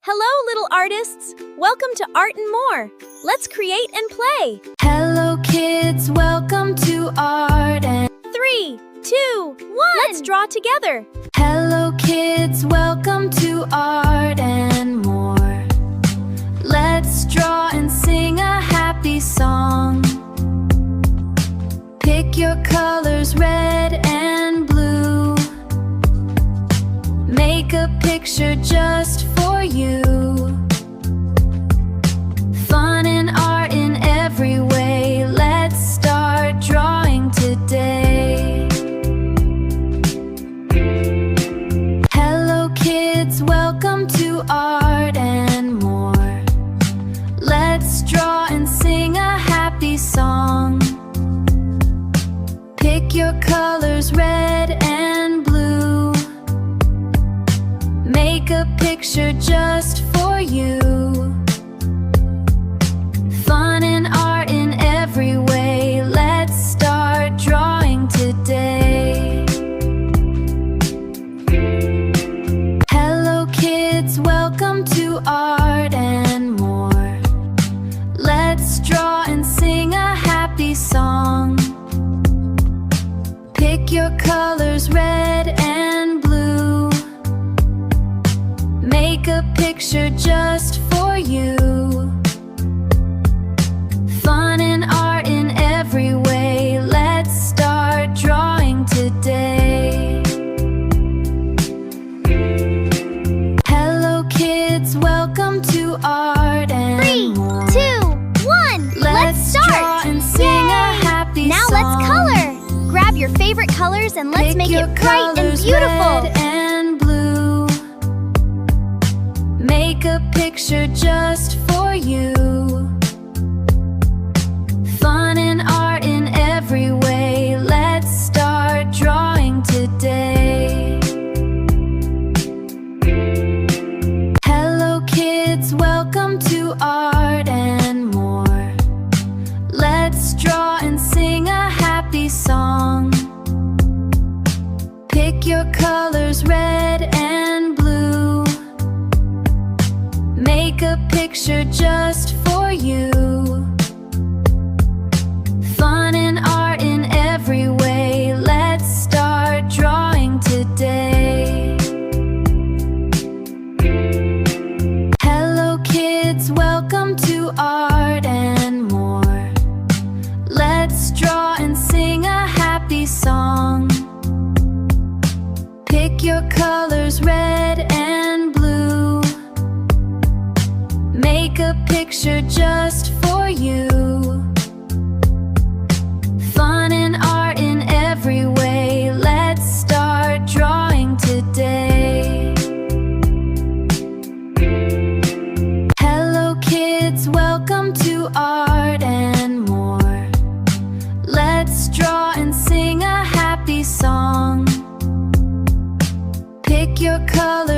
Hello, little artists! Welcome to Art and More. Let's create and play. Hello, kids. Welcome to Art and 3, 2, 1. Let's draw together. Hello, kids. Welcome to Art and More. Let's draw and sing a happy song. Pick your colors, red and blue. Make a picture just for you. Fun and art in every way. Let's start drawing today. Hello, kids. Welcome to Art and More. Let's draw and sing a happy song. Pick your colors, red and blue. Make a picture just for you. Fun and art in every way. Let's start drawing today. Hello, kids. Welcome to Art and More. Let's draw and sing a happy song. Pick your colors, red and blue. Make a picture just for you. Fun and art in every way. Let's start drawing today. Hello, kids. Welcome to Art and 3, More. 2, 1. Let's start. Draw and sing a happy Now song. let's color. Grab your favorite colors and let's Pick make your it bright and colors, beautiful. red and blue. Make a picture just for you. Fun and art in every way. Let's start drawing today. Hello, kids. Welcome to Art and More. Let's draw and sing a happy song. Pick your colors, red and blue. Make a picture just for you. Fun and art in every way. Let's start drawing today. Hello, kids. Welcome to Art and More. Let's draw and sing a happy song. Pick your colors, red and blue. Make a picture just for you. Fun and art in every way. Let's start drawing today. Hello, kids. Welcome to Art and More. Let's draw and sing a happy song. Pick your colors,